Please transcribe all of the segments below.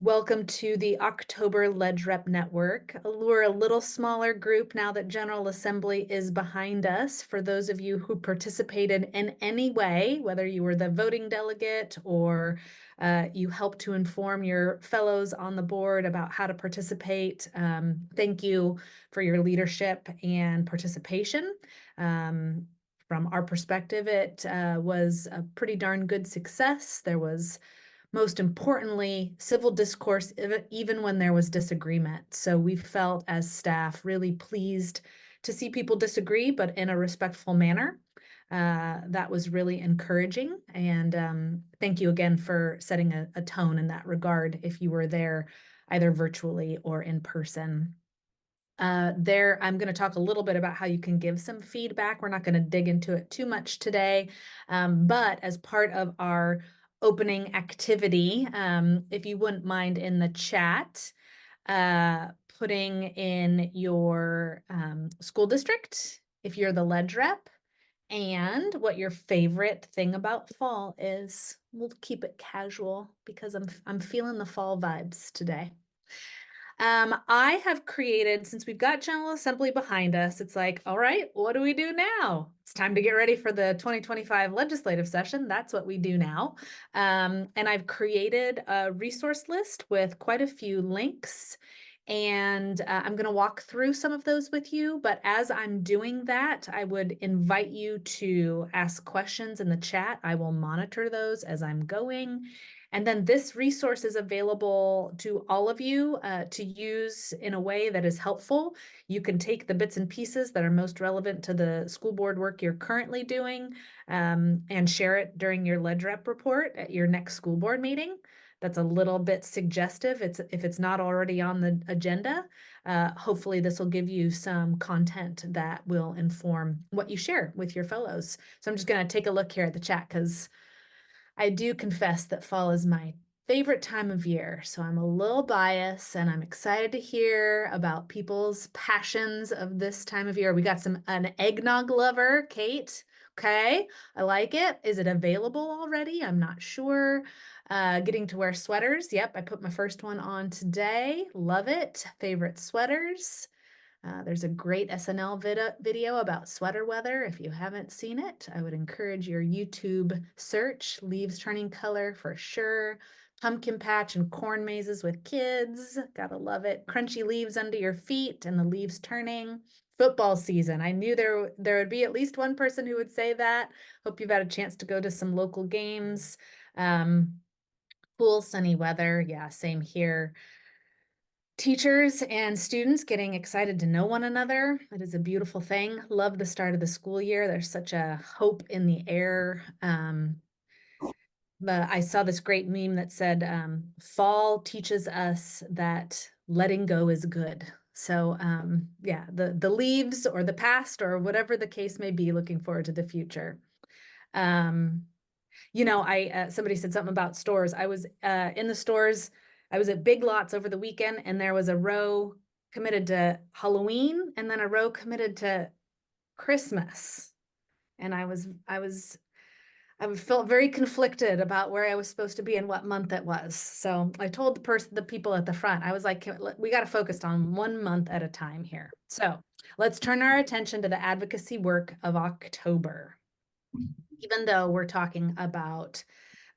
Welcome to the October Ledge Rep Network. We're a little smaller group now that General Assembly is behind us. For those of you who participated in any way, whether you were the voting delegate or you helped to inform your fellows on the board about how to participate, thank you for your leadership and participation. From our perspective, it was a pretty darn good success. There was, most importantly, civil discourse, even when there was disagreement. So we felt as staff really pleased to see people disagree, but in a respectful manner. That was really encouraging. And thank you again for setting a tone in that regard if you were there either virtually or in person. I'm going to talk a little bit about how you can give some feedback. We're not going to dig into it too much today, but as part of our opening activity, if you wouldn't mind in the chat, putting in your school district, if you're the ledge rep, and what your favorite thing about fall is. We'll keep it casual because I'm feeling the fall vibes today. I have created, since we've got General Assembly behind us, it's like, all right, what do we do now? It's time to get ready for the 2025 legislative session. That's what we do now. And I've created a resource list with quite a few links. And I'm going to walk through some of those with you. But as I'm doing that, I would invite you to ask questions in the chat. I will monitor those as I'm going. And then this resource is available to all of you to use in a way that is helpful. You can take the bits and pieces that are most relevant to the school board work you're currently doing and share it during your ledge rep report at your next school board meeting. That's a little bit suggestive. If it's not already on the agenda, hopefully this will give you some content that will inform what you share with your fellows. So I'm just going to take a look here at the chat because I do confess that fall is my favorite time of year, so I'm a little biased and I'm excited to hear about people's passions of this time of year. We got an eggnog lover, Kate. Okay, I like it. Is it available already? I'm not sure. Getting to wear sweaters. Yep, I put my first one on today. Love it. Favorite sweaters. There's a great SNL video about sweater weather. If you haven't seen it, I would encourage your YouTube search. Leaves turning color for sure. Pumpkin patch and corn mazes with kids. Gotta love it. Crunchy leaves under your feet and the leaves turning. Football season. I knew there would be at least one person who would say that. Hope you've had a chance to go to some local games. Cool sunny weather. Yeah, same here. Teachers and students getting excited to know one another. It is a beautiful thing. Love the start of the school year. There's such a hope in the air. I saw this great meme that said, fall teaches us that letting go is good. So yeah, the leaves or the past or whatever the case may be, looking forward to the future. Somebody said something about stores. I was in the stores. I was at Big Lots over the weekend, and there was a row committed to Halloween and then a row committed to Christmas. And I felt very conflicted about where I was supposed to be and what month it was. So I told the people at the front, I was like, we got to focus on 1 month at a time here. So let's turn our attention to the advocacy work of October, even though we're talking about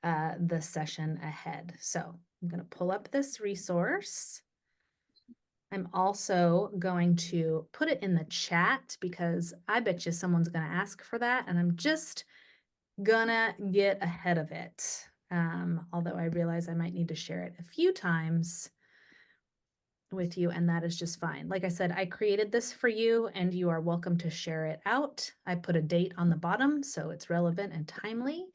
the session ahead. So I'm going to pull up this resource. I'm also going to put it in the chat because I bet you someone's going to ask for that, and I'm just gonna get ahead of it. Although I realize I might need to share it a few times with you, and that is just fine. Like I said, I created this for you, and you are welcome to share it out. I put a date on the bottom, so it's relevant and timely.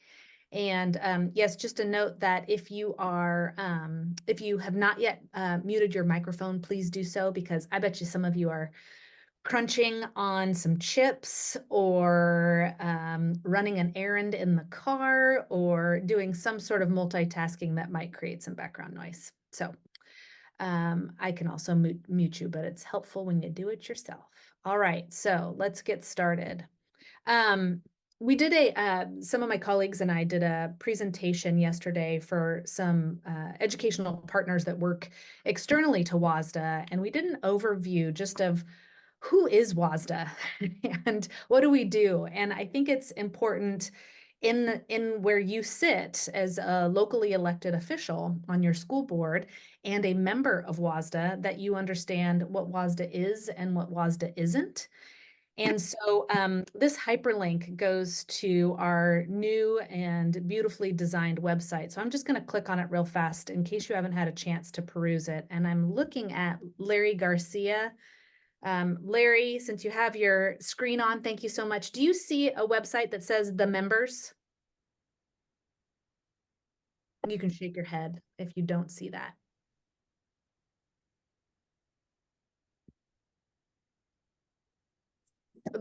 And yes, just a note that if you have not yet muted your microphone, please do so, because I bet you some of you are crunching on some chips or running an errand in the car or doing some sort of multitasking that might create some background noise. So I can also mute you, but it's helpful when you do it yourself. All right, so let's get started. We did some of my colleagues and I did a presentation yesterday for some educational partners that work externally to WSDA, and we did an overview just of who is WSDA and what do we do. And I think it's important in where you sit as a locally elected official on your school board and a member of WSDA that you understand what WSDA is and what WSDA isn't. And so this hyperlink goes to our new and beautifully designed website. So I'm just going to click on it real fast in case you haven't had a chance to peruse it. And I'm looking at Larry Garcia. Larry, since you have your screen on, thank you so much. Do you see a website that says the members? You can shake your head if you don't see that.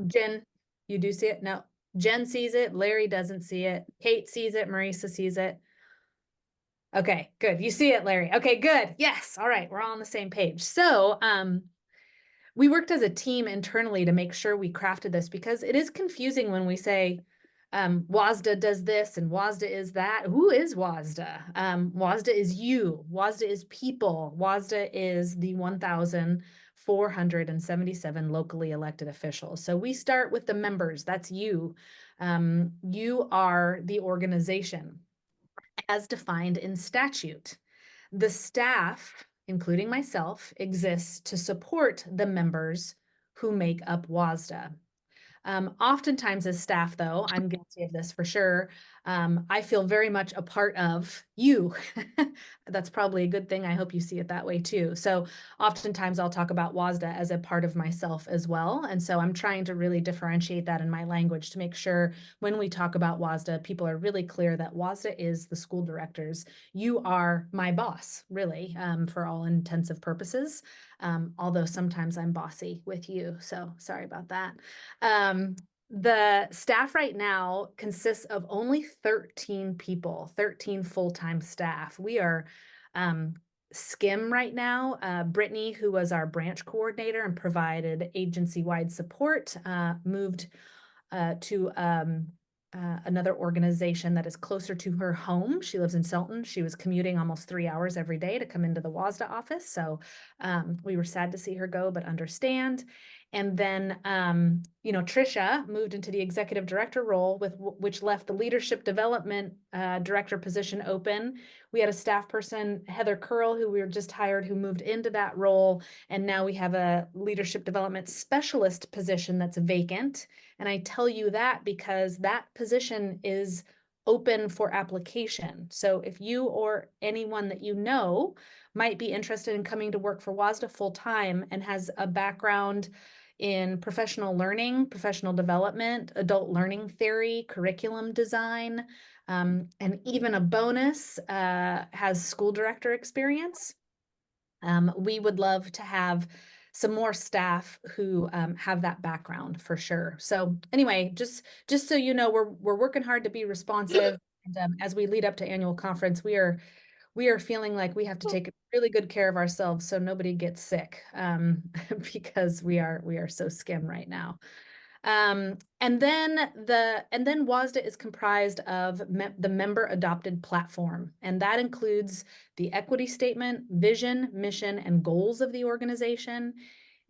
Jen, you do see it? No. Jen sees it. Larry doesn't see it. Kate sees it. Marisa sees it. Okay, good. You see it, Larry. Okay, good. Yes. All right. We're all on the same page. So, we worked as a team internally to make sure we crafted this because it is confusing when we say WSDA does this and WSDA is that. Who is WSDA? WSDA is you. WSDA is people. WSDA is the 1,477 locally elected officials. So we start with the members. That's you. You are the organization as defined in statute. The staff, including myself, exists to support the members who make up WSDA. Oftentimes as staff, though, I'm guilty of this for sure. I feel very much a part of you. That's probably a good thing. I hope you see it that way too. So oftentimes I'll talk about WSDA as a part of myself as well. And so I'm trying to really differentiate that in my language to make sure when we talk about WSDA, people are really clear that WSDA is the school directors. You are my boss, really, for all intensive purposes. Although sometimes I'm bossy with you. So sorry about that. The staff right now consists of only 13 people, 13 full-time staff. We are skim right now. Brittany, who was our branch coordinator and provided agency-wide support, moved to another organization that is closer to her home. She lives in Selton. She was commuting almost 3 hours every day to come into the WSDA office. So we were sad to see her go, but understand. And then, Trisha moved into the executive director role, which left the leadership development director position open. We had a staff person, Heather Curl, who we were just hired, who moved into that role. And now we have a leadership development specialist position that's vacant. And I tell you that because that position is open for application. So if you or anyone that you know might be interested in coming to work for WSDA full time and has a background in professional learning, professional development, adult learning theory, curriculum design, and even a bonus has school director experience. We would love to have some more staff who have that background for sure. So anyway, just so you know, we're working hard to be responsive. And as we lead up to annual conference, we are feeling like we have to take really good care of ourselves so nobody gets sick because we are so skim right now. And then WSDA is comprised of the member adopted platform, and that includes the equity statement, vision, mission, and goals of the organization,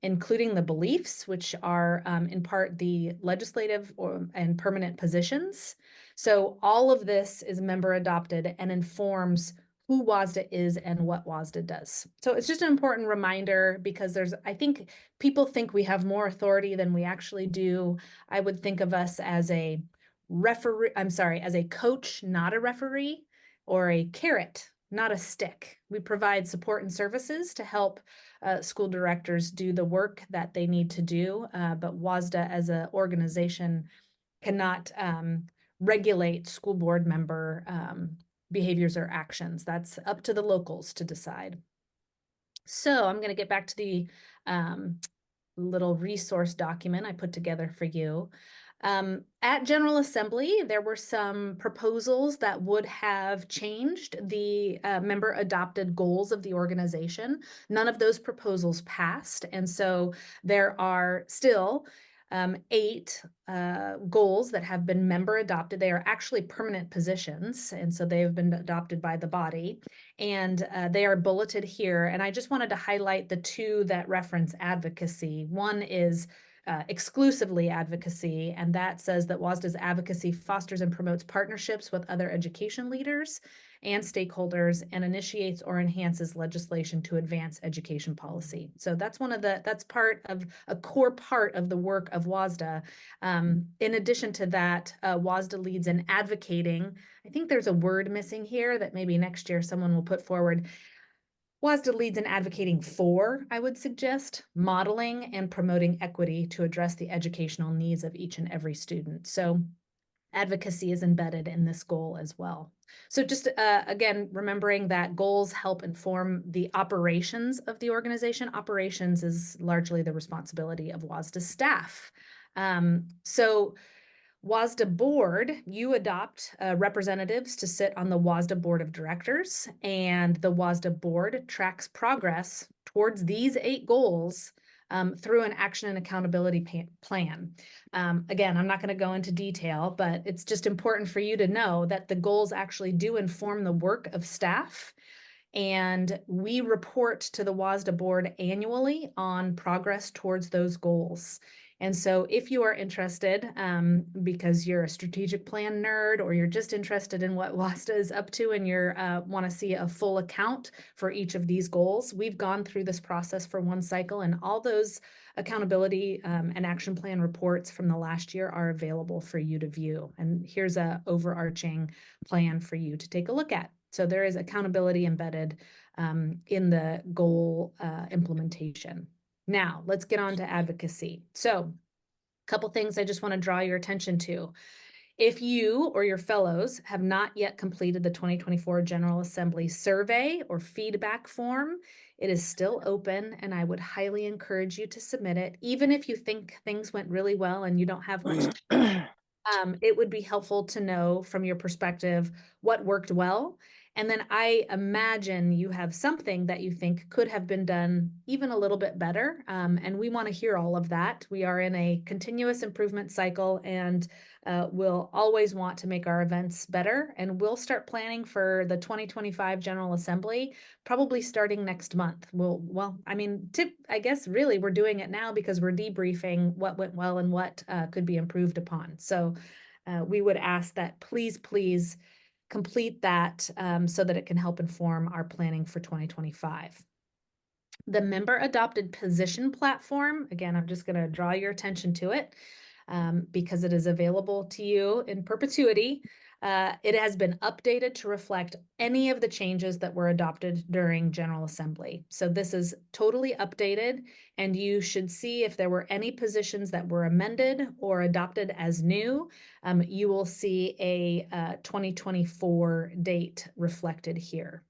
including the beliefs, which are in part the legislative and permanent positions. So all of this is member adopted and informs who WSDA is and what WSDA does. So it's just an important reminder because I think people think we have more authority than we actually do. I would think of us as a as a coach, not a referee, or a carrot, not a stick. We provide support and services to help school directors do the work that they need to do, but WSDA as an organization cannot regulate school board member behaviors or actions. That's up to the locals to decide. So I'm going to get back to the little resource document I put together for you. At General Assembly, there were some proposals that would have changed the member adopted goals of the organization. None of those proposals passed. And so there are still 8 goals that have been member adopted. They are actually permanent positions, and so they have been adopted by the body, and they are bulleted here. And I just wanted to highlight the 2 that reference advocacy. One is exclusively advocacy, and that says that WSSDA's advocacy fosters and promotes partnerships with other education leaders and stakeholders and initiates or enhances legislation to advance education policy. So that's that's part of a core part of the work of WSSDA. In addition to that, WSSDA leads in advocating. I think there's a word missing here that maybe next year someone will put forward. WSSDA leads in advocating for, I would suggest, modeling and promoting equity to address the educational needs of each and every student. So advocacy is embedded in this goal as well. So just again, remembering that goals help inform the operations of the organization. Operations is largely the responsibility of WSSDA staff. So WSSDA board, you adopt representatives to sit on the WSSDA board of directors, and the WSSDA board tracks progress towards these 8 goals through an action and accountability plan. Again, I'm not going to go into detail, but it's just important for you to know that the goals actually do inform the work of staff. And we report to the WSSDA board annually on progress towards those goals. And so if you are interested, because you're a strategic plan nerd or you're just interested in what WSSDA is up to and you want to see a full account for each of these goals, we've gone through this process for one cycle, and all those accountability and action plan reports from the last year are available for you to view. And here's an overarching plan for you to take a look at. So there is accountability embedded in the goal implementation. Now, let's get on to advocacy. So a couple things I just want to draw your attention to. If you or your fellows have not yet completed the 2024 General Assembly survey or feedback form, it is still open, and I would highly encourage you to submit it, even if you think things went really well and you don't have much time. It would be helpful to know from your perspective what worked well. And then I imagine you have something that you think could have been done even a little bit better. And we want to hear all of that. We are in a continuous improvement cycle, and we'll always want to make our events better. And we'll start planning for the 2025 General Assembly probably starting next month. I guess really we're doing it now because we're debriefing what went well and what could be improved upon. So we would ask that please complete that so that it can help inform our planning for 2025. The member adopted position platform, again, I'm just going to draw your attention to it because it is available to you in perpetuity. It has been updated to reflect any of the changes that were adopted during General Assembly. So this is totally updated, and you should see if there were any positions that were amended or adopted as new. You will see a 2024 date reflected here.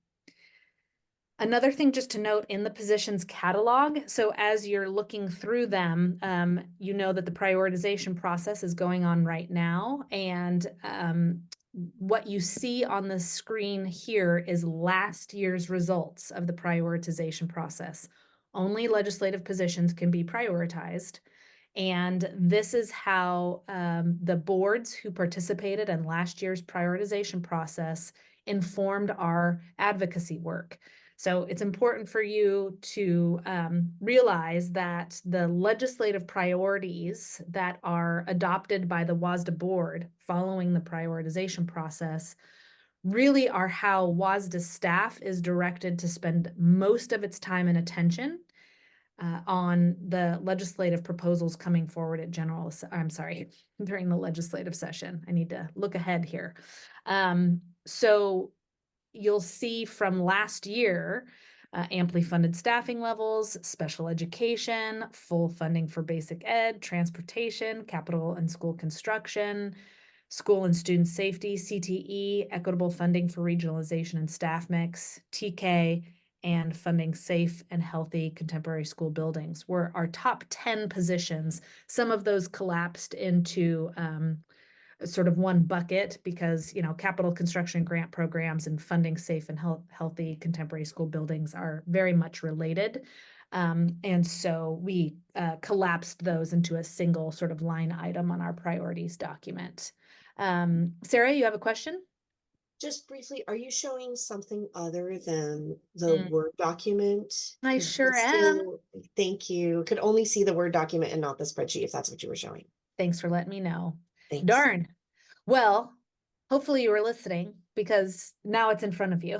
Another thing just to note in the positions catalog, so as you're looking through them, you know that the prioritization process is going on right now, and what you see on the screen here is last year's results of the prioritization process. Only legislative positions can be prioritized, and this is how the boards who participated in last year's prioritization process informed our advocacy work. So it's important for you to realize that the legislative priorities that are adopted by the WSSDA board following the prioritization process really are how WSSDA staff is directed to spend most of its time and attention on the legislative proposals coming forward at during the legislative session. I need to look ahead here. So you'll see from last year, amply funded staffing levels, special education, full funding for basic ed, transportation, capital and school construction, school and student safety, CTE, equitable funding for regionalization and staff mix, TK, and funding safe and healthy contemporary school buildings were our top 10 positions. Some of those collapsed into sort of one bucket because, capital construction grant programs and funding safe and healthy contemporary school buildings are very much related. And so we collapsed those into a single sort of line item on our priorities document. Sarah, you have a question? Just briefly, are you showing something other than the Mm, Word document? I Could we sure am. still, thank you, could only see the Word document and not the spreadsheet if that's what you were showing. Thanks for letting me know. Thanks. Darn. Well, hopefully you were listening because now it's in front of you.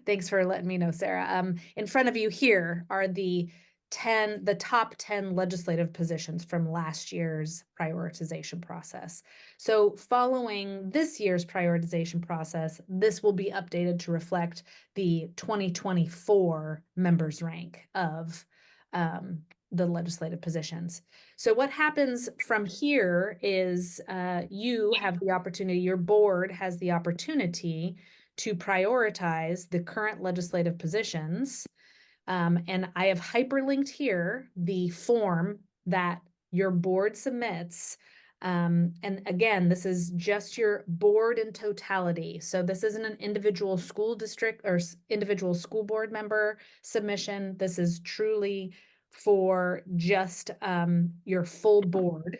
Thanks for letting me know, Sarah. In front of you here are the top 10 legislative positions from last year's prioritization process. So following this year's prioritization process, this will be updated to reflect the 2024 members rank of the legislative positions. So what happens from here is you have the opportunity, your board has the opportunity to prioritize the current legislative positions. And I have hyperlinked here the form that your board submits. And again, this is just your board in totality. So this isn't an individual school district or individual school board member submission. This is truly for just your full board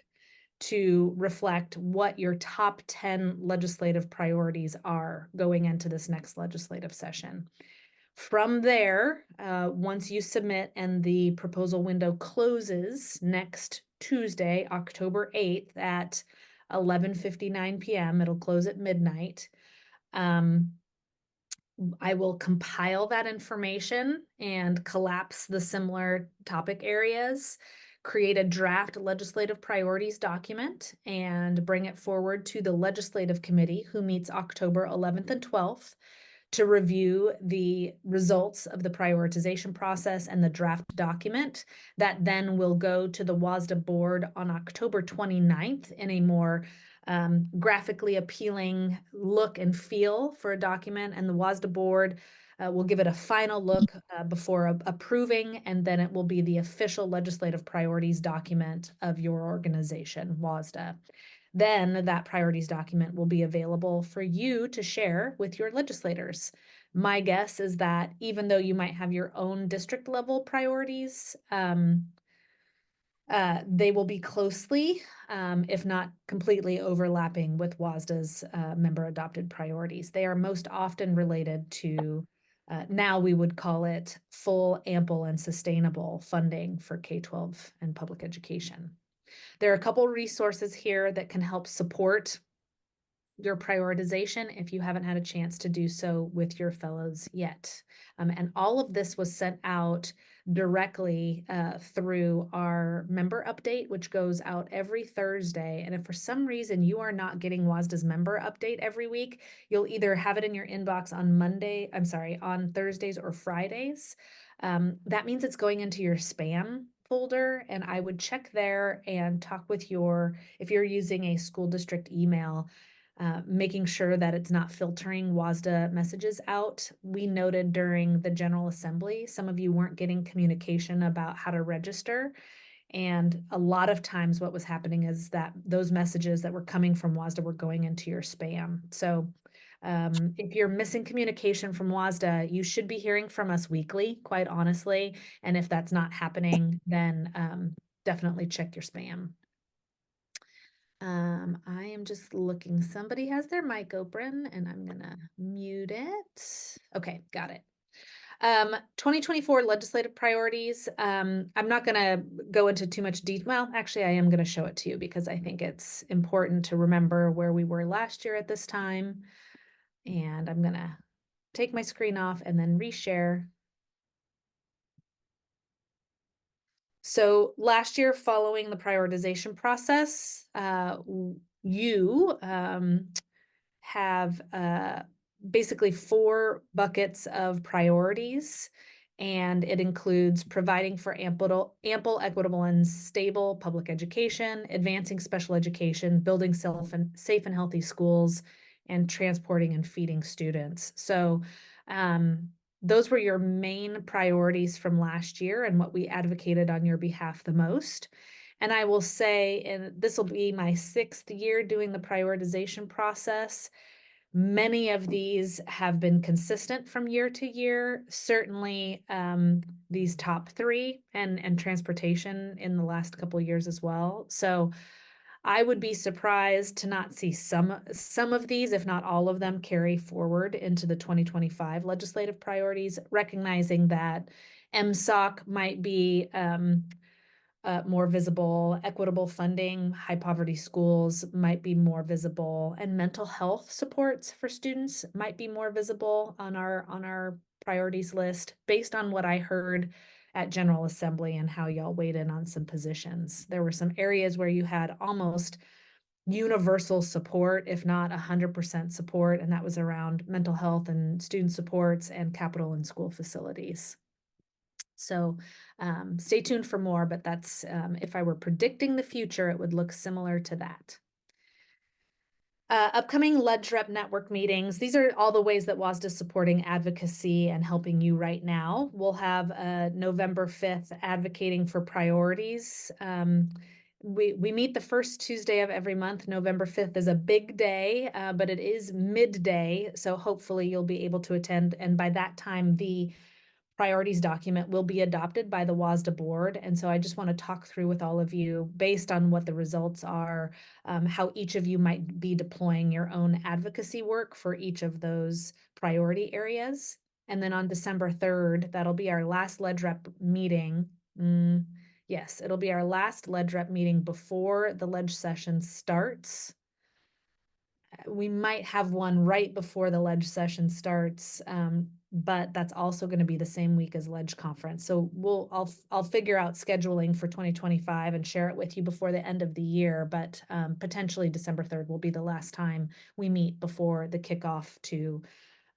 to reflect what your top 10 legislative priorities are going into this next legislative session. From there, once you submit and the proposal window closes next Tuesday, October 8th at 11:59 p.m., it'll close at midnight. I will compile that information and collapse the similar topic areas, create a draft legislative priorities document, and bring it forward to the legislative committee, who meets October 11th and 12th, to review the results of the prioritization process and the draft document. That then will go to the WSSDA board on October 29th in a more graphically appealing look and feel for a document. And the WSSDA board will give it a final look before approving, and then it will be the official legislative priorities document of your organization, WSSDA. Then that priorities document will be available for you to share with your legislators. My guess is that even though you might have your own district level priorities, they will be closely, if not completely, overlapping with WSSDA's member adopted priorities. They are most often related to, now we would call it full, ample, and sustainable funding for K-12 and public education. There are a couple resources here that can help support your prioritization if you haven't had a chance to do so with your fellows yet. And all of this was sent out directly through our member update, which goes out every Thursday. And if for some reason you are not getting WSSDA's member update every week, you'll either have it in your inbox on Thursdays or Fridays. That means it's going into your spam folder, and I would check there and talk with if you're using a school district email, making sure that it's not filtering WSSDA messages out. We noted during the General Assembly, some of you weren't getting communication about how to register. And a lot of times what was happening is that those messages that were coming from WSSDA were going into your spam. So if you're missing communication from WSSDA, you should be hearing from us weekly, quite honestly. And if that's not happening, then definitely check your spam. I am just looking. Somebody has their mic open and I'm gonna mute it. Okay, got it. 2024 legislative priorities. I'm not gonna go into too much detail. Well, actually, I am gonna show it to you because I think it's important to remember where we were last year at this time. And I'm gonna take my screen off and then reshare. So last year, following the prioritization process, you have basically four buckets of priorities, and it includes providing for ample, equitable, and stable public education, advancing special education, building safe and healthy schools, and transporting and feeding students. So those were your main priorities from last year and what we advocated on your behalf the most. And I will say, and this will be my 6th year doing the prioritization process. Many of these have been consistent from year to year. Certainly, these top three and transportation in the last couple of years as well. So I would be surprised to not see some of these, if not all of them, carry forward into the 2025 legislative priorities, recognizing that MSOC might be more visible, equitable funding, high poverty schools might be more visible, and mental health supports for students might be more visible on our priorities list based on what I heard at General Assembly and how y'all weighed in on some positions. There were some areas where you had almost universal support, if not 100% support, and that was around mental health and student supports and capital and school facilities. So stay tuned for more, but that's, if I were predicting the future, it would look similar to that. Upcoming Rep Network meetings. These are all the ways that WSSDA is supporting advocacy and helping you right now. We'll have November 5th advocating for priorities. We meet the first Tuesday of every month. November 5th is a big day, but it is midday. So hopefully you'll be able to attend. And by that time, the priorities document will be adopted by the WSSDA board. And so I just want to talk through with all of you, based on what the results are, how each of you might be deploying your own advocacy work for each of those priority areas. And then on December 3rd, that'll be our last LegRep meeting. Yes, it'll be our last LegRep meeting before the leg session starts. We might have one right before the leg session starts, but that's also going to be the same week as leg conference. So I'll figure out scheduling for 2025 and share it with you before the end of the year. But potentially December 3rd will be the last time we meet before the kickoff to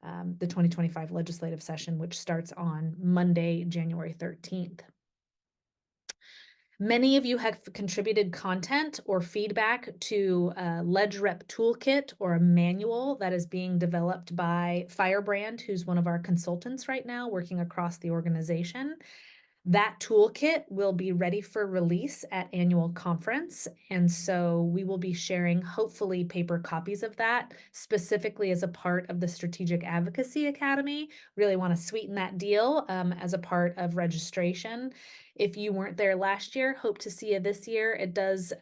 the 2025 legislative session, which starts on Monday, January 13th. Many of you have contributed content or feedback to a LegRep toolkit or a manual that is being developed by Firebrand, who's one of our consultants right now working across the organization. That toolkit will be ready for release at annual conference. And so we will be sharing hopefully paper copies of that specifically as a part of the Strategic Advocacy Academy. Really want to sweeten that deal as a part of registration. If you weren't there last year, hope to see you this year. It does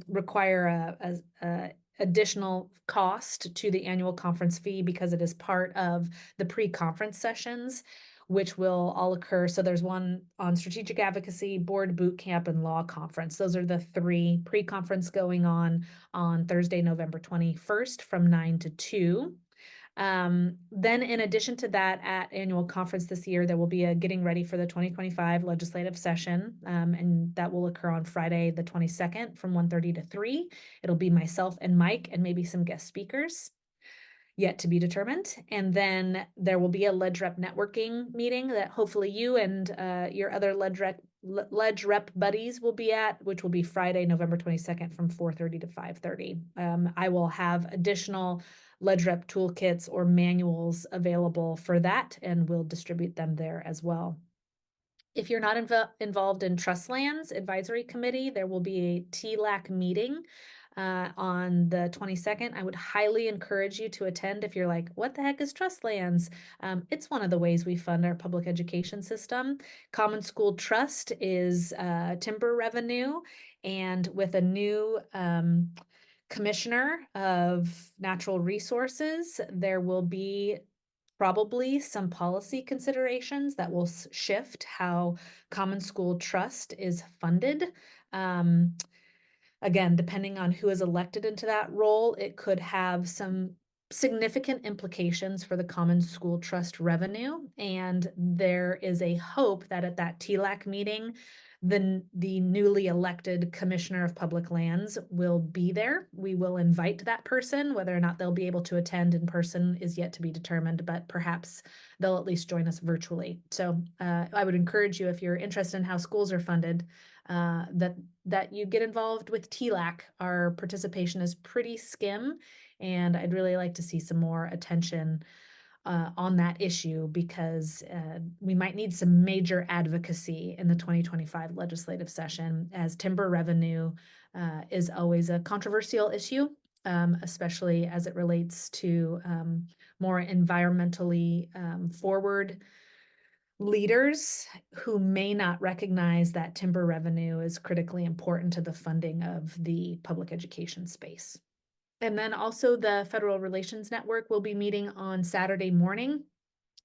require a additional cost to the annual conference fee because it is part of the pre-conference sessions, which will all occur. So there's one on strategic advocacy, board boot camp, and law conference. Those are the 3 pre-conference going on Thursday, November 21st from 9 to 2. Then in addition to that, at annual conference this year, there will be a getting ready for the 2025 legislative session, and that will occur on Friday, the 22nd from 1:30 to 3. It'll be myself and Mike and maybe some guest speakers, yet to be determined. And then there will be a LegRep networking meeting that hopefully you and your other LegRep buddies will be at, which will be Friday, November 22nd from 4:30 to 5:30. I will have additional LegRep toolkits or manuals available for that, and we'll distribute them there as well. If you're not involved in Trust Lands Advisory Committee, there will be a TLAC meeting on the 22nd. I would highly encourage you to attend if you're like, what the heck is Trust Lands? It's one of the ways we fund our public education system. Common School Trust is timber revenue, and with a new commissioner of natural resources, there will be probably some policy considerations that will shift how Common School Trust is funded. Again, depending on who is elected into that role, it could have some significant implications for the Common School Trust revenue. And there is a hope that at that TLAC meeting, the newly elected Commissioner of Public Lands will be there. We will invite that person. Whether or not they'll be able to attend in person is yet to be determined, but perhaps they'll at least join us virtually. So I would encourage you, if you're interested in how schools are funded, that you get involved with TLAC. Our participation is pretty skim, and I'd really like to see some more attention on that issue because we might need some major advocacy in the 2025 legislative session, as timber revenue is always a controversial issue, especially as it relates to more environmentally forward leaders who may not recognize that timber revenue is critically important to the funding of the public education space. And then also the Federal Relations Network will be meeting on Saturday morning.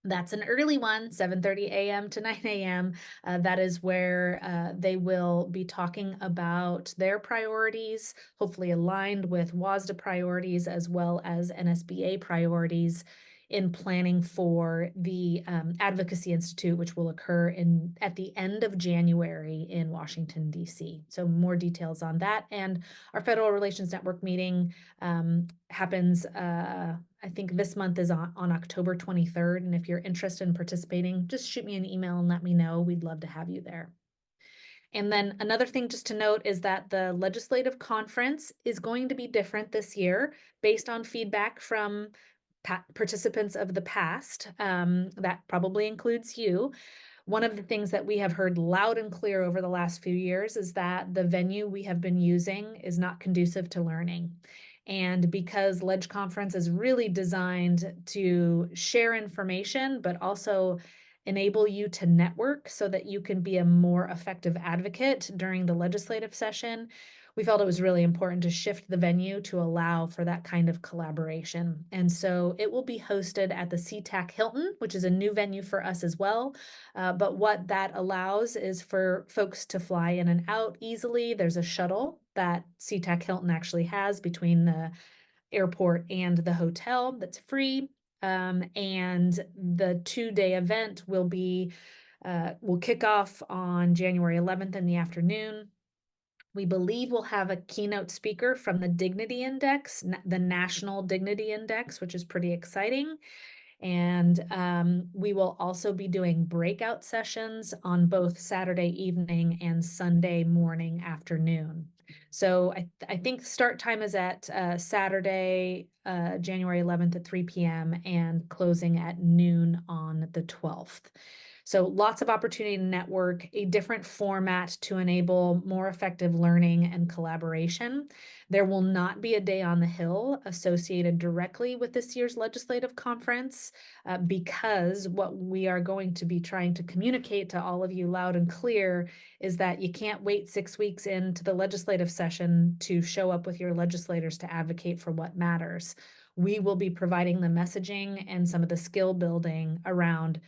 That's an early one, 7:30 a.m. to 9 a.m. That is where they will be talking about their priorities, hopefully aligned with WASDA priorities as well as NSBA priorities in planning for the Advocacy Institute, which will occur at the end of January in Washington, D.C. So more details on that. And our Federal Relations Network meeting happens, I think this month is on October 23rd. And if you're interested in participating, just shoot me an email and let me know. We'd love to have you there. And then another thing just to note is that the legislative conference is going to be different this year based on feedback from participants of the past. That probably includes you. One of the things that we have heard loud and clear over the last few years is that the venue we have been using is not conducive to learning. And because Ledge Conference is really designed to share information, but also enable you to network so that you can be a more effective advocate during the legislative session, we felt it was really important to shift the venue to allow for that kind of collaboration. And so it will be hosted at the SeaTac Hilton, which is a new venue for us as well. But what that allows is for folks to fly in and out easily. There's a shuttle that SeaTac Hilton actually has between the airport and the hotel that's free. And the 2-day event will kick off on January 11th in the afternoon. We believe we'll have a keynote speaker from the Dignity Index, the National Dignity Index, which is pretty exciting. And we will also be doing breakout sessions on both Saturday evening and Sunday morning afternoon. So I think start time is at Saturday, January 11th at 3 p.m. and closing at noon on the 12th. So lots of opportunity to network, a different format to enable more effective learning and collaboration. There will not be a day on the Hill associated directly with this year's legislative conference because what we are going to be trying to communicate to all of you loud and clear is that you can't wait 6 weeks into the legislative session to show up with your legislators to advocate for what matters. We will be providing the messaging and some of the skill building around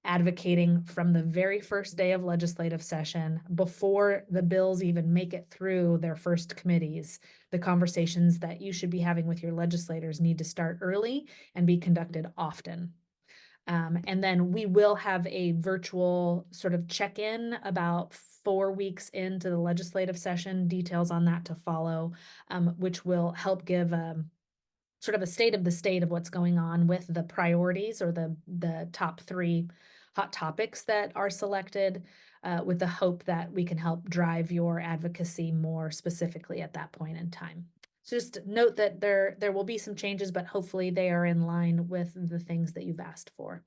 advocating from the very first day of legislative session before the bills even make it through their first committees. The conversations that you should be having with your legislators need to start early and be conducted often. And then we will have a virtual sort of check-in about 4 weeks into the legislative session, details on that to follow, which will help give sort of a state of the state of what's going on with the priorities or the top 3 hot topics that are selected, with the hope that we can help drive your advocacy more specifically at that point in time. So just note that there will be some changes, but hopefully they are in line with the things that you've asked for.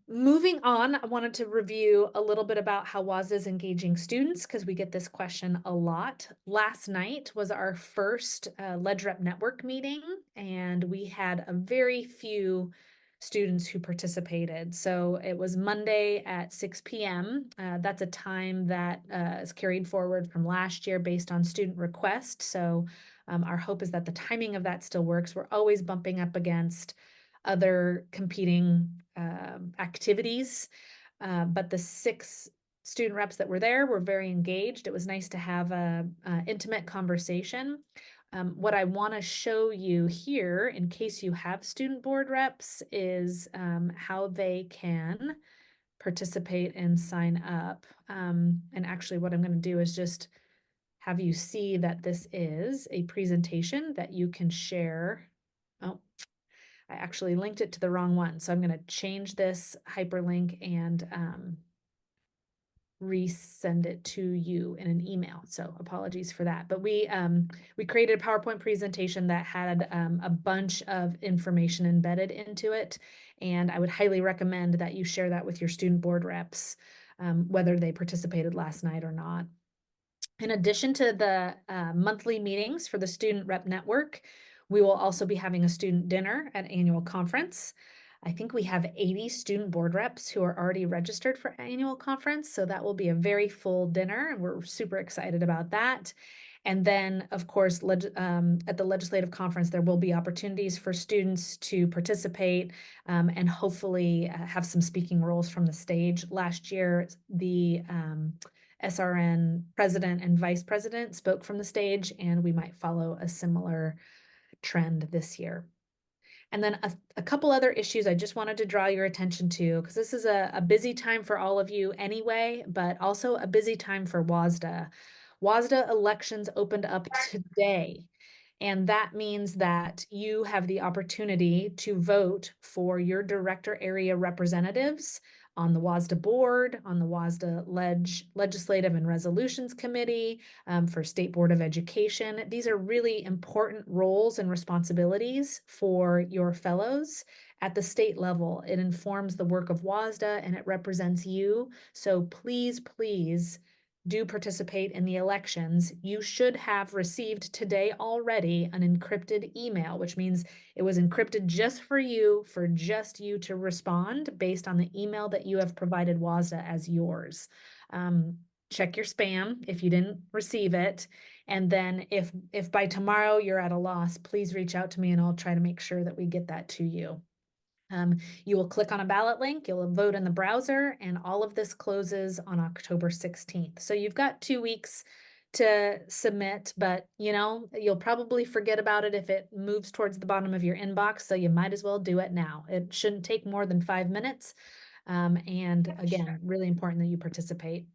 Moving on, I wanted to review a little bit about how WASDA is engaging students because we get this question a lot. Last night was our first Ledge Rep Network meeting, and we had a very few students who participated. So it was Monday at 6 p.m. That's a time that is carried forward from last year based on student request. So our hope is that the timing of that still works. We're always bumping up against other competing activities, but the 6 student reps that were there were very engaged. It was nice to have a intimate conversation. What I want to show you here, in case you have student board reps, is how they can participate and sign up. And actually what I'm going to do is just have you see that this is a presentation that you can share. Oh, I actually linked it to the wrong one. So I'm going to change this hyperlink and resend it to you in an email. So apologies for that. But we created a PowerPoint presentation that had a bunch of information embedded into it. And I would highly recommend that you share that with your student board reps, whether they participated last night or not. In addition to the monthly meetings for the Student Rep Network, we will also be having a student dinner at annual conference. I think we have 80 student board reps who are already registered for annual conference, so that will be a very full dinner, and we're super excited about that. And then, of course, at the legislative conference, there will be opportunities for students to participate and hopefully have some speaking roles from the stage. Last year, the SRN president and vice president spoke from the stage, and we might follow a similar trend this year. And then a couple other issues I just wanted to draw your attention to, because this is a busy time for all of you anyway, but also a busy time for WSSDA. WSSDA elections opened up today. And that means that you have the opportunity to vote for your director area representatives on the WSSDA board, on the WSSDA Legislative and Resolutions Committee, for State Board of Education. These are really important roles and responsibilities for your fellows at the state level. It informs the work of WSSDA and it represents you. So please, please do participate in the elections. You should have received today already an encrypted email, which means it was encrypted just for you to respond based on the email that you have provided WSSDA as yours. Check your spam if you didn't receive it. And then if by tomorrow you're at a loss, please reach out to me and I'll try to make sure that we get that to you. You will click on a ballot link, you'll vote in the browser, and all of this closes on October 16th. So you've got 2 weeks to submit, but you'll probably forget about it if it moves towards the bottom of your inbox, so you might as well do it now. It shouldn't take more than 5 minutes. And again, really important that you participate.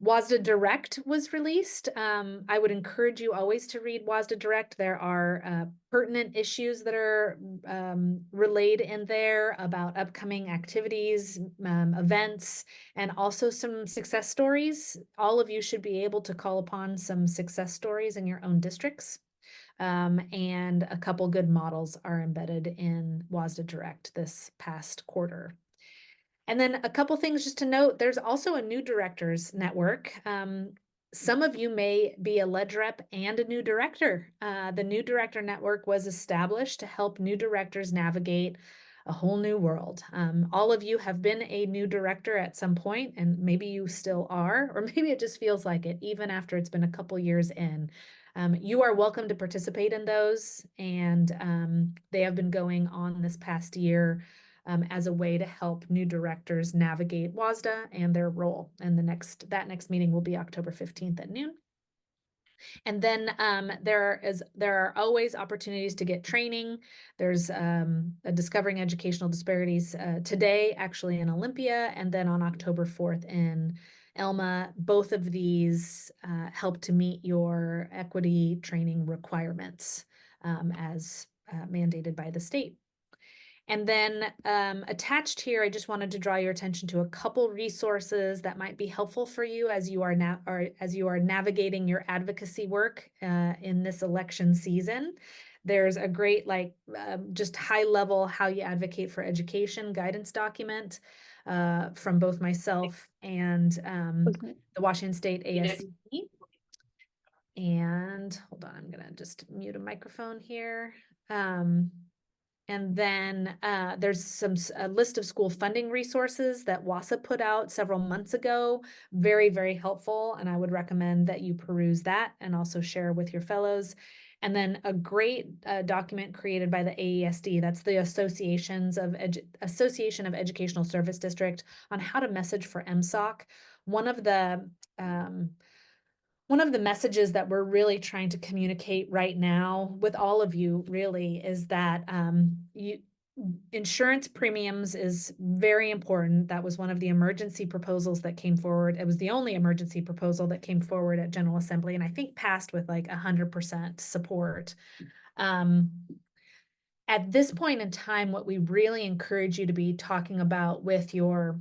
WSSDA Direct was released. I would encourage you always to read WSSDA Direct. There are pertinent issues that are relayed in there about upcoming activities, events, and also some success stories. All of you should be able to call upon some success stories in your own districts. And a couple good models are embedded in WSSDA Direct this past quarter. And then a couple things just to note, there's also a new directors network. Some of you may be a ledge rep and a new director. The new director network was established to help new directors navigate a whole new world. All of you have been a new director at some point, and maybe you still are, or maybe it just feels like it, even after it's been a couple years in. You are welcome to participate in those, and they have been going on this past year as a way to help new directors navigate WSSDA and their role. And that next meeting will be October 15th at noon. And then there are always opportunities to get training. There's a Discovering Educational Disparities today, actually in Olympia, and then on October 4th in Elma. Both of these help to meet your equity training requirements as mandated by the state. And then attached here, I just wanted to draw your attention to a couple resources that might be helpful for you as you are navigating your advocacy work in this election season. There's a great just high level how you advocate for education guidance document from both myself and the Washington State ASCE. And hold on, I'm gonna just mute a microphone here. And then there's a list of school funding resources that WASA put out several months ago. Very, very helpful. And I would recommend that you peruse that and also share with your fellows. And then a great document created by the AESD, that's the Association of Educational Service District, on how to message for MSOC. One of the messages that we're really trying to communicate right now with all of you really is that insurance premiums is very important. That was one of the emergency proposals that came forward. It was the only emergency proposal that came forward at General Assembly, and I think passed with like 100% support. At this point in time, what we really encourage you to be talking about with your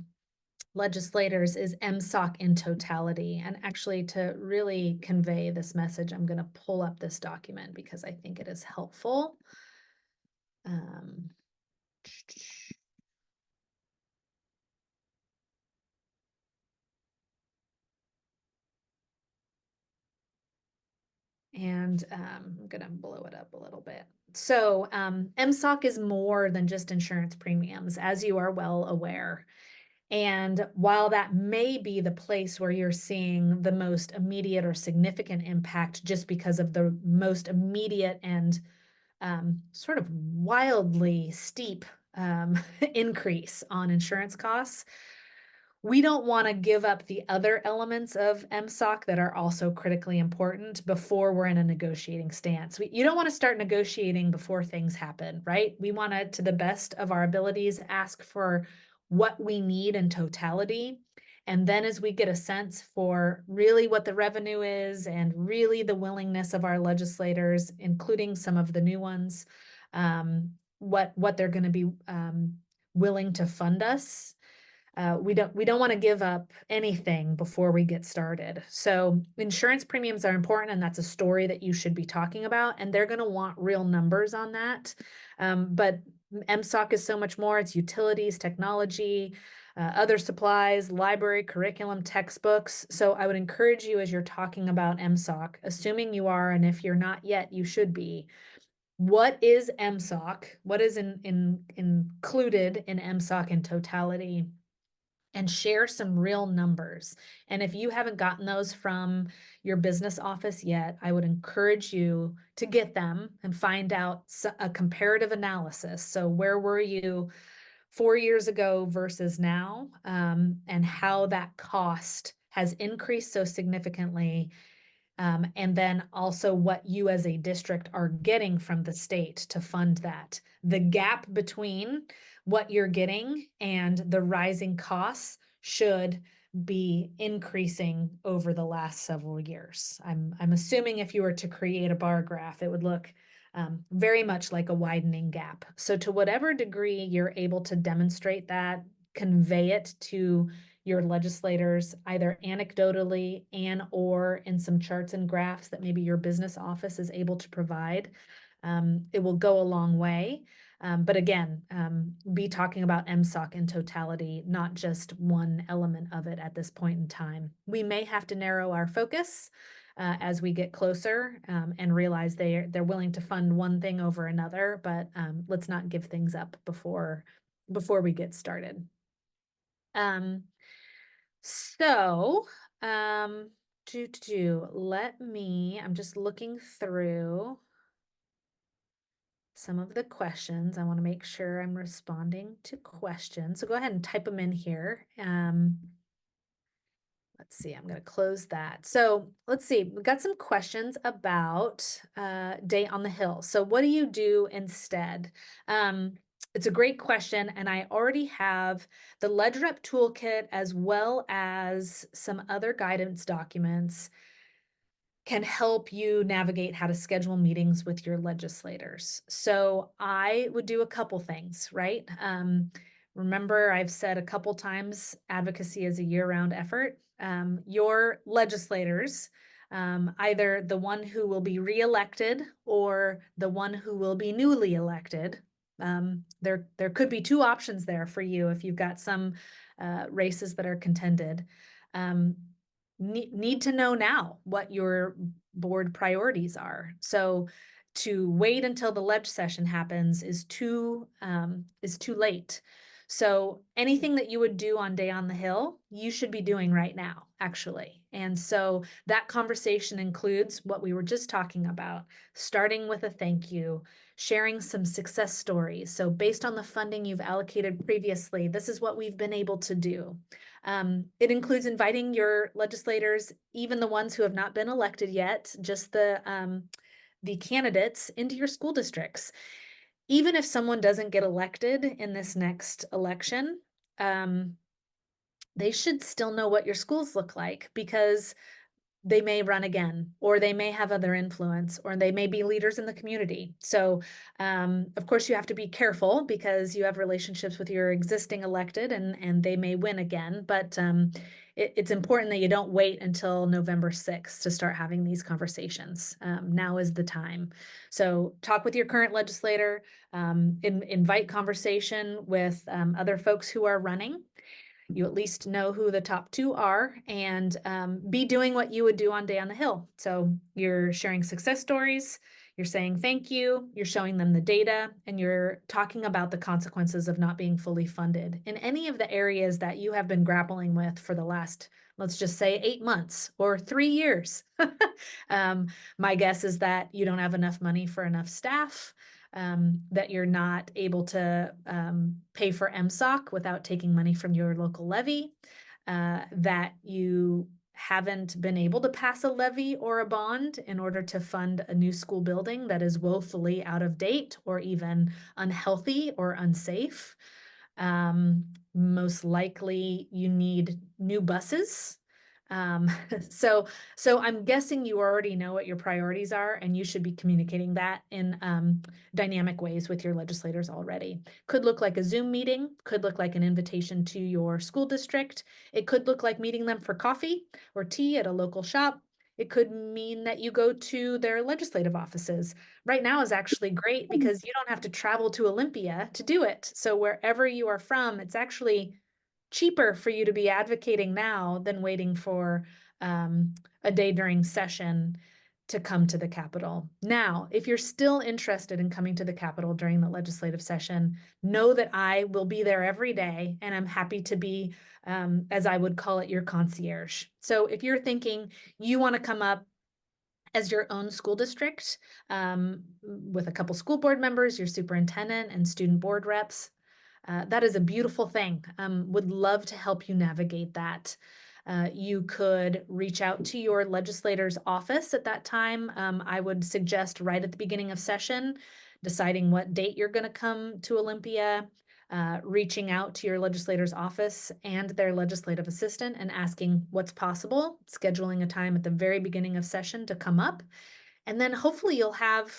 legislators is MSOC in totality. And actually, to really convey this message, I'm going to pull up this document because I think it is helpful. Um, and I'm going to blow it up a little bit. So, MSOC is more than just insurance premiums, as you are well aware. And while that may be the place where you're seeing the most immediate or significant impact, just because of the most immediate and sort of wildly steep increase on insurance costs, we don't want to give up the other elements of MSOC that are also critically important before we're in a negotiating stance. You don't want to start negotiating before things happen, right? We want to, to the best of our abilities, ask for what we need in totality. And then as we get a sense for really what the revenue is and really the willingness of our legislators, including some of the new ones, what they're going to be willing to fund us, we don't want to give up anything before we get started. So insurance premiums are important, and that's a story that you should be talking about. And they're going to want real numbers on that. But MSOC is so much more. It's utilities, technology, other supplies, library, curriculum, textbooks. So I would encourage you, as you're talking about MSOC, assuming you are, and if you're not yet, you should be. What is MSOC? What is included in MSOC in totality? And share some real numbers. And if you haven't gotten those from your business office yet, I would encourage you to get them and find out a comparative analysis. So where were you 4 years ago versus now, and how that cost has increased so significantly, and then also what you as a district are getting from the state to fund that. The gap between what you're getting and the rising costs should be increasing over the last several years. I'm assuming if you were to create a bar graph, it would look very much like a widening gap. So to whatever degree you're able to demonstrate that, convey it to your legislators, either anecdotally and or in some charts and graphs that maybe your business office is able to provide, it will go a long way. But again, be talking about MSOC in totality, not just one element of it at this point in time. We may have to narrow our focus as we get closer, and realize they're willing to fund one thing over another, but let's not give things up before we get started. Um, so, I'm just looking through some of the questions. I want to make sure I'm responding to questions. So go ahead and type them in here. Let's see, I'm going to close that. So let's see, we've got some questions about Day on the Hill. So what do you do instead? It's a great question, and I already have the LegRep toolkit as well as some other guidance documents can help you navigate how to schedule meetings with your legislators. So I would do a couple things, right? Remember, I've said a couple times, advocacy is a year-round effort. Your legislators, either the one who will be reelected or the one who will be newly elected, there could be two options there for you if you've got some races that are contended. Need to know now what your board priorities are. So to wait until the ledge session happens is too late. So anything that you would do on Day on the Hill, you should be doing right now, actually. And so that conversation includes what we were just talking about, starting with a thank you, sharing some success stories. So based on the funding you've allocated previously, this is what we've been able to do. It includes inviting your legislators, even the ones who have not been elected yet, just the candidates into your school districts. Even if someone doesn't get elected in this next election, they should still know what your schools look like, because they may run again, or they may have other influence, or they may be leaders in the community. So, of course, you have to be careful because you have relationships with your existing elected, and they may win again. But it's important that you don't wait until November 6th to start having these conversations. Now is the time. So, talk with your current legislator, invite conversation with other folks who are running. You at least know who the top two are, and be doing what you would do on Day on the Hill. So you're sharing success stories, you're saying thank you, you're showing them the data, and you're talking about the consequences of not being fully funded in any of the areas that you have been grappling with for the last, let's just say, 8 months or 3 years. My guess is that you don't have enough money for enough staff, that you're not able to pay for MSOC without taking money from your local levy, that you haven't been able to pass a levy or a bond in order to fund a new school building that is woefully out of date or even unhealthy or unsafe. Most likely you need new buses. Um, so I'm guessing you already know what your priorities are, and you should be communicating that in dynamic ways with your legislators already. Could look like a Zoom meeting, could look like an invitation to your school district. It could look like meeting them for coffee or tea at a local shop. It could mean that you go to their legislative offices. Right now is actually great because you don't have to travel to Olympia to do it. So wherever you are from, it's actually cheaper for you to be advocating now than waiting for a day during session to come to the Capitol. Now, if you're still interested in coming to the Capitol during the legislative session, know that I will be there every day, and I'm happy to be, as I would call it, your concierge. So if you're thinking you want to come up as your own school district, with a couple school board members, your superintendent, and student board reps, that is a beautiful thing. Would love to help you navigate that. You could reach out to your legislator's office at that time. I would suggest right at the beginning of session, deciding what date you're going to come to Olympia, reaching out to your legislator's office and their legislative assistant and asking what's possible, scheduling a time at the very beginning of session to come up. And then hopefully you'll have,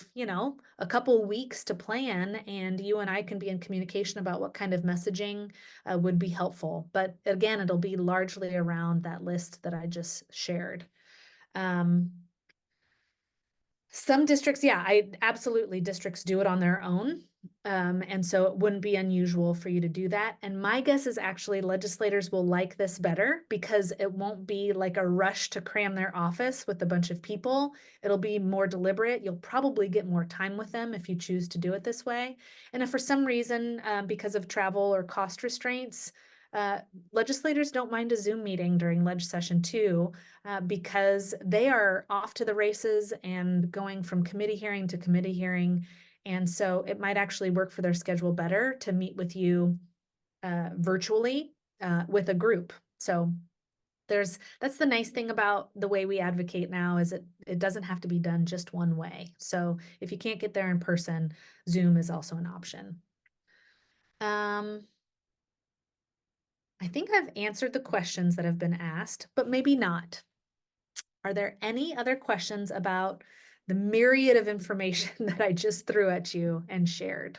a couple weeks to plan, and you and I can be in communication about what kind of messaging would be helpful. But again, it'll be largely around that list that I just shared. Some districts, yeah, districts do it on their own. And so it wouldn't be unusual for you to do that. And my guess is actually legislators will like this better because it won't be like a rush to cram their office with a bunch of people. It'll be more deliberate. You'll probably get more time with them if you choose to do it this way. And if for some reason, because of travel or cost restraints, legislators don't mind a Zoom meeting during leg session too, because they are off to the races and going from committee hearing to committee hearing. And so it might actually work for their schedule better to meet with you virtually with a group. So that's the nice thing about the way we advocate now, is it doesn't have to be done just one way. So if you can't get there in person, Zoom is also an option. I think I've answered the questions that have been asked, but maybe not. Are there any other questions about the myriad of information that I just threw at you and shared?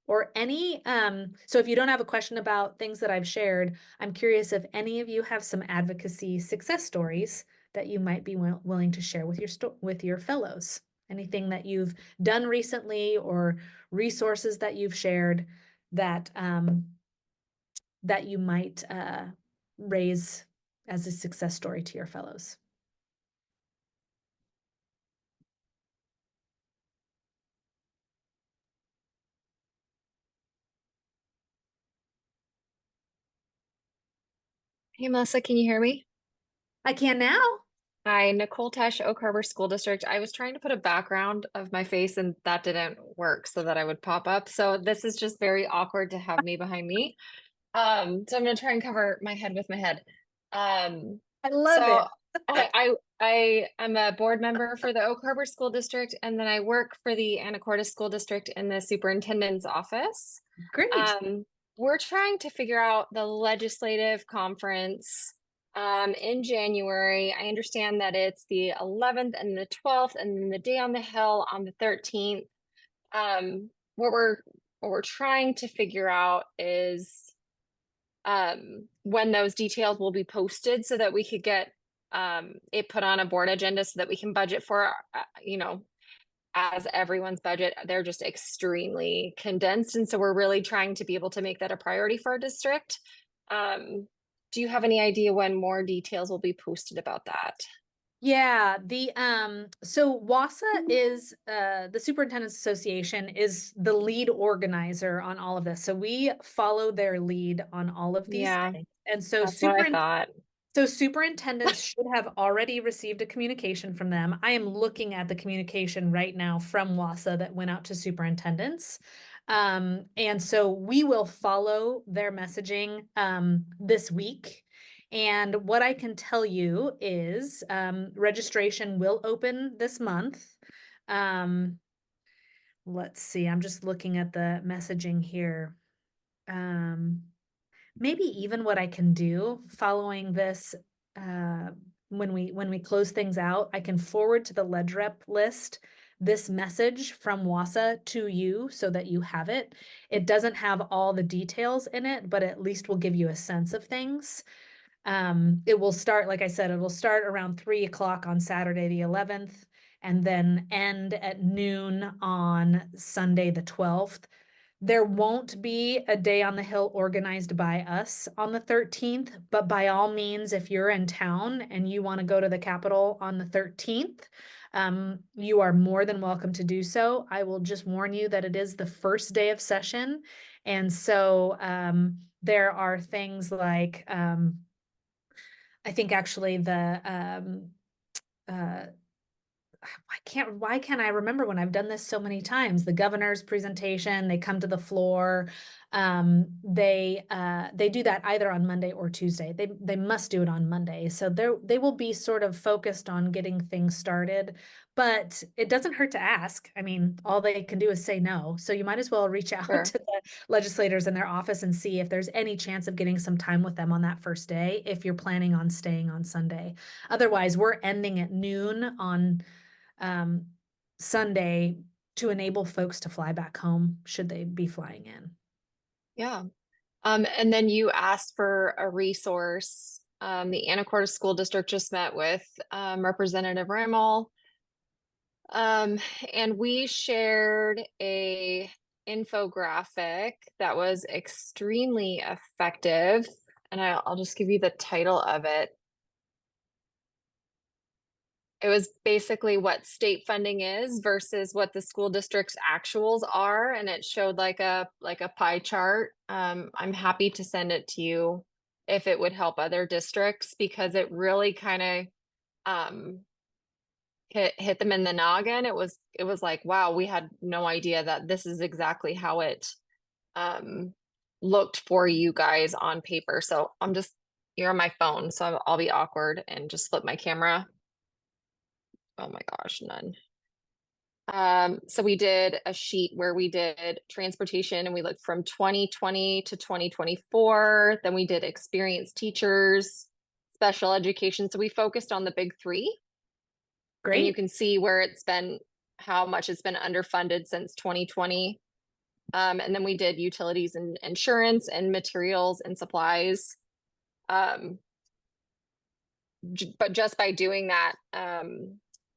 Or so if you don't have a question about things that I've shared, I'm curious if any of you have some advocacy success stories that you might be willing to share with your fellows. Anything that you've done recently, or resources that you've shared that that you might raise as a success story to your fellows. Hey, Melissa, can you hear me? I can now. Hi, Nicole Tesh, Oak Harbor School District. I was trying to put a background of my face and that didn't work so that I would pop up. So this is just very awkward to have me behind me. So I'm gonna try and cover my head with my head. Um, I love so it. I am a board member for the Oak Harbor School District, and then I work for the Anacortes School District in the superintendent's office. Great. Um, we're trying to figure out the legislative conference in January. I understand that it's the 11th and the 12th, and then the day on the hill on the 13th. What we're trying to figure out is when those details will be posted so that we could get it put on a board agenda so that we can budget for, as everyone's budget, they're just extremely condensed. And so we're really trying to be able to make that a priority for our district. Do you have any idea when more details will be posted about that? Yeah, so WASA is the Superintendent's Association is the lead organizer on all of this. So we follow their lead on all of these Yeah, things. And so that's what I thought. superintendents should have already received a communication from them. I am looking at the communication right now from WASA that went out to superintendents. And so we will follow their messaging this week. And what I can tell you is registration will open this month. Let's see, I'm just looking at the messaging here. Maybe even what I can do following this, when we close things out, I can forward to the ledge rep list this message from WASA to you so that you have it. It doesn't have all the details in it, but at least will give you a sense of things. It will start, like I said, it will start around 3 o'clock on Saturday, the 11th, and then end at noon on Sunday, the 12th. There won't be a day on the Hill organized by us on the 13th, but by all means, if you're in town and you want to go to the Capitol on the 13th, you are more than welcome to do so. I will just warn you that it is the first day of session. And so there are things like, I think actually uh, why can't I remember when I've done this so many times? The governor's presentation, they come to the floor. They do that either on Monday or Tuesday. They must do it on Monday. So they will be sort of focused on getting things started, but it doesn't hurt to ask. I mean, all they can do is say no. So you might as well reach out Sure. to the legislators in their office and see if there's any chance of getting some time with them on that first day if you're planning on staying on Sunday. Otherwise, we're ending at noon on um, Sunday to enable folks to fly back home should they be flying in. Yeah. And then you asked for a resource. The Anacortes School District just met with Representative Rimmel, and we shared a infographic that was extremely effective. And I'll just give you the title of it. It was basically what state funding is versus what the school district's actuals are, and it showed like a pie chart. I'm happy to send it to you if it would help other districts because it really kind of hit them in the noggin. It was like, wow, we had no idea that this is exactly how it um, looked for you guys on paper. So you're on my phone, so I'll be awkward and just flip my camera. Oh my gosh, none. So we did a sheet where we did transportation and we looked from 2020 to 2024. Then we did experienced teachers, special education. So we focused on the big three. And you Great. can see where how much it's been underfunded since 2020. And then we did utilities and insurance and materials and supplies. But just by doing that,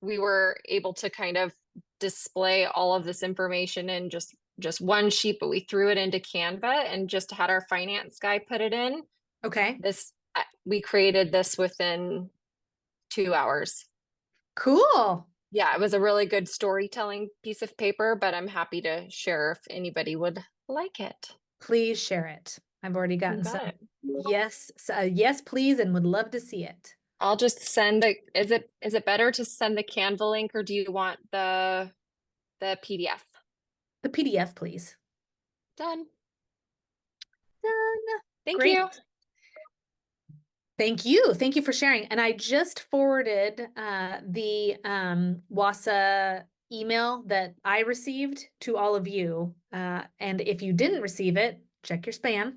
we were able to kind of display all of this information in just one sheet, but we threw it into Canva and just had our finance guy put it in. Okay. We created this within 2 hours. Cool. Yeah, it was a really good storytelling piece of paper, but I'm happy to share if anybody would like it. Please share it. I've already You gotten got some it. yes, please, and would love to see it. I'll just send is it better to send the Canva link or do you want the PDF? The PDF, please. Done. Done. Thank Great. you. Thank you. Thank you for sharing. And I just forwarded the WASA email that I received to all of you. And if you didn't receive it, check your spam.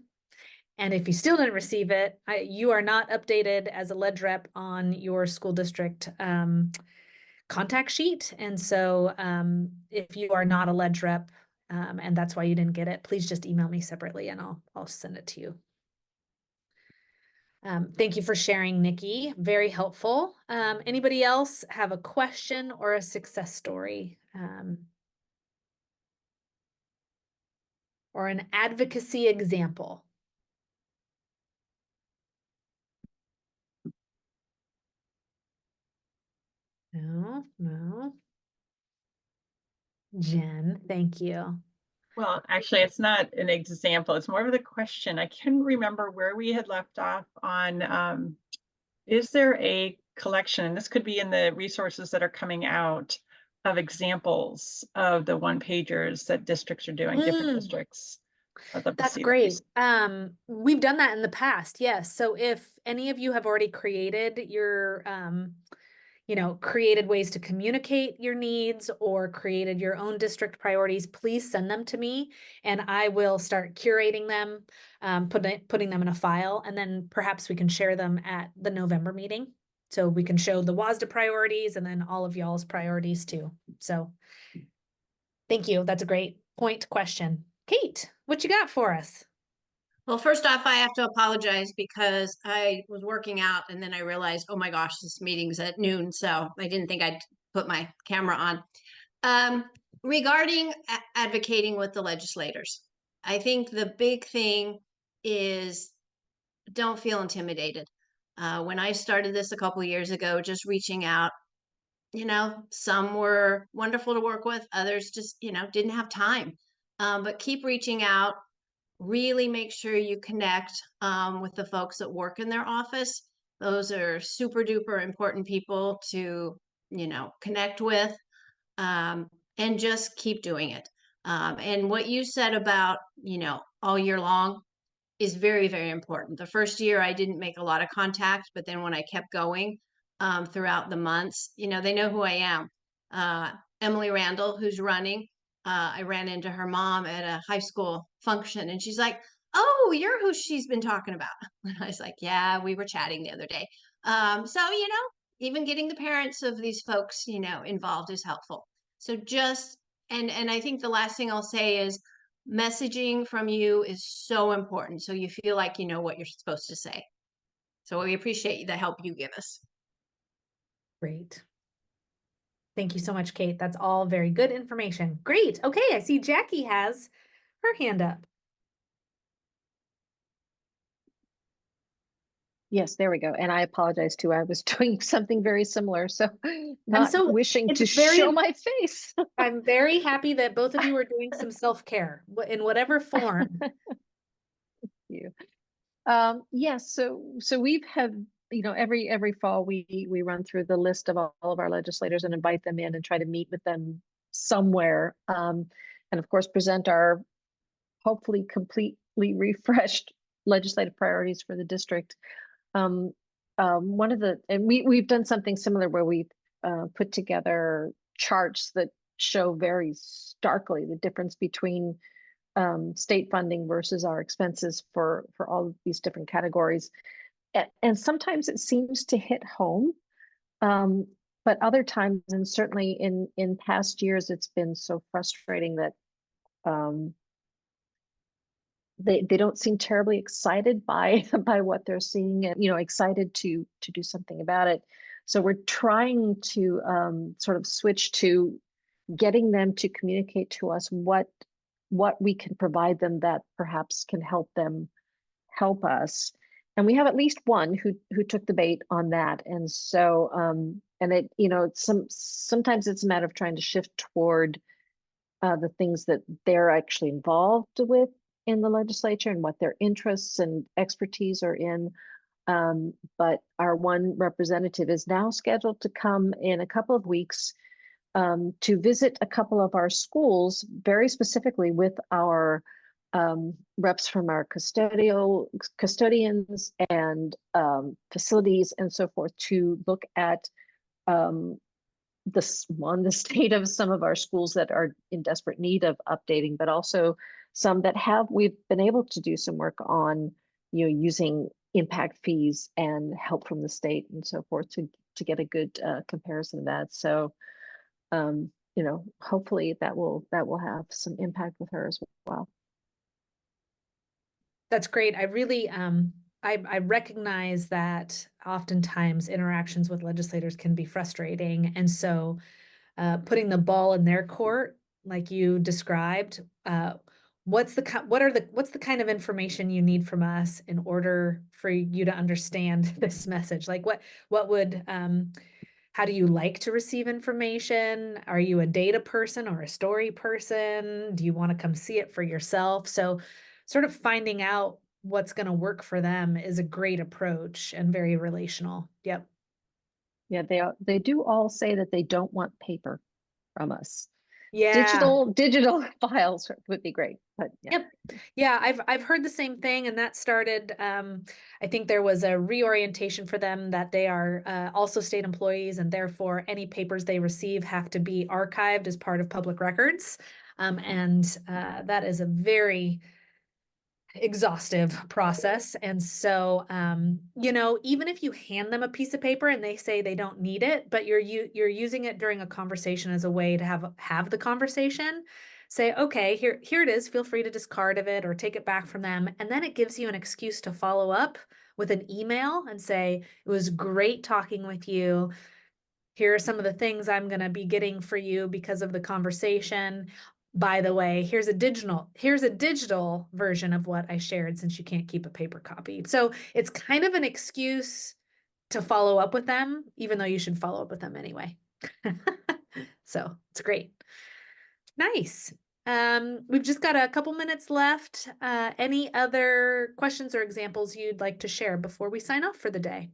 And if you still didn't receive it, you are not updated as a ledge rep on your school district contact sheet. And so if you are not a ledge rep and that's why you didn't get it, please just email me separately and I'll send it to you. Thank you for sharing, Nikki. Very helpful. Anybody else have a question or a success story? Or an advocacy example? No, no. Jen, thank you. Well, actually, it's not an example. It's more of the question. I can remember where we had left off on, is there a collection, and this could be in the resources that are coming out, of examples of the one-pagers that districts are doing, different districts. I'd love to That's see great. those. We've done that in the past, yes. So if any of you have already created your created ways to communicate your needs or created your own district priorities, please send them to me and I will start curating them, putting them in a file, and then perhaps we can share them at the November meeting. So we can show the WSSDA priorities and then all of y'all's priorities too. So thank you. That's a great question. Kate, what you got for us? Well, first off, I have to apologize because I was working out and then I realized, oh my gosh, this meeting's at noon. So I didn't think I'd put my camera on. Regarding advocating with the legislators, I think the big thing is don't feel intimidated. When I started this a couple years ago, just reaching out, some were wonderful to work with, others just, didn't have time. But keep reaching out. Really make sure you connect with the folks that work in their office. Those are super duper important people to, connect with, and just keep doing it. And what you said about, all year long is very, very important. The first year I didn't make a lot of contact, but then when I kept going throughout the months, they know who I am. Emily Randall, who's running, I ran into her mom at a high school function and she's like, oh, you're who she's been talking about. And I was like, yeah, we were chatting the other day. So, even getting the parents of these folks, involved is helpful. So and I think the last thing I'll say is messaging from you is so important. So you feel like you know what you're supposed to say. So we appreciate the help you give us. Great. Thank you so much, Kate. That's all very good information. Great. Okay, I see Jackie has her hand up. Yes, there we go. And I apologize too. I was doing something very similar. So not wishing to show my face. I'm very happy that both of you are doing some self-care in whatever form. Thank you. Yes, so we've had, every fall we run through the list of all of our legislators and invite them in and try to meet with them somewhere. And of course, present our hopefully completely refreshed legislative priorities for the district. And we've done something similar where we've put together charts that show very starkly the difference between state funding versus our expenses for all of these different categories. And sometimes it seems to hit home, but other times, and certainly in past years, it's been so frustrating that they don't seem terribly excited by what they're seeing and excited to do something about it. So we're trying to sort of switch to getting them to communicate to us what we can provide them that perhaps can help them help us. And we have at least one who took the bait on that. And so and it sometimes it's a matter of trying to shift toward the things that they're actually involved with in the legislature and what their interests and expertise are in. But our one representative is now scheduled to come in a couple of weeks to visit a couple of our schools, very specifically with our reps from our custodians and facilities and so forth, to look at the state of some of our schools that are in desperate need of updating, but also some that we've been able to do some work on using impact fees and help from the state and so forth to get a good comparison of that. So, hopefully that will have some impact with her as well. That's great. I really, I recognize that oftentimes interactions with legislators can be frustrating. And so putting the ball in their court, like you described, what's the kind of information you need from us in order for you to understand this message? Like what would, how do you like to receive information? Are you a data person or a story person? Do you want to come see it for yourself? So sort of finding out what's going to work for them is a great approach and very relational. Yep. Yeah, they do all say that they don't want paper from us. Yeah. Digital files would be great, but yeah. Yep. Yeah, I've heard the same thing, and that started. I think there was a reorientation for them that they are also state employees, and therefore any papers they receive have to be archived as part of public records, and that is a very exhaustive process. And so, even if you hand them a piece of paper and they say they don't need it, but you're using it during a conversation as a way to have the conversation, say, okay, here it is. Feel free to discard of it or take it back from them. And then it gives you an excuse to follow up with an email and say, it was great talking with you. Here are some of the things I'm going to be getting for you because of the conversation. By the way, here's a digital version of what I shared since you can't keep a paper copy. So it's kind of an excuse to follow up with them, even though you should follow up with them anyway. So it's great. Nice. We've just got a couple minutes left. Any other questions or examples you'd like to share before we sign off for the day?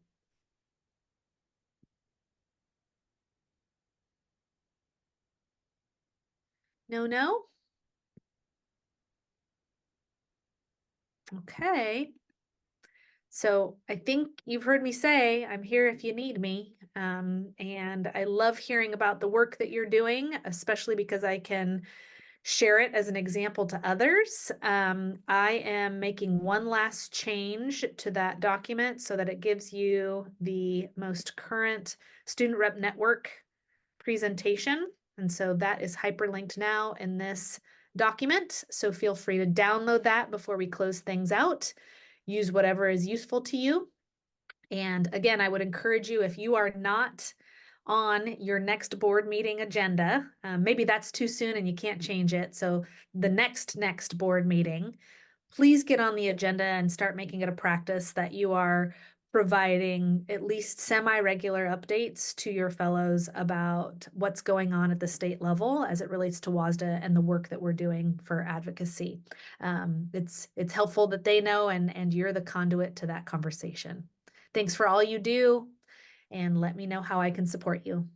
No? Okay. So I think you've heard me say I'm here if you need me. And I love hearing about the work that you're doing, especially because I can share it as an example to others. I am making one last change to that document so that it gives you the most current Student Rep Network presentation. And so that is hyperlinked now in this document. So feel free to download that before we close things out. Use whatever is useful to you. And again, I would encourage you, if you are not on your next board meeting agenda, maybe that's too soon and you can't change it. So the next board meeting, please get on the agenda and start making it a practice that you are providing at least semi-regular updates to your fellows about what's going on at the state level as it relates to WSSDA and the work that we're doing for advocacy. It's helpful that they know, and you're the conduit to that conversation. Thanks for all you do, and let me know how I can support you.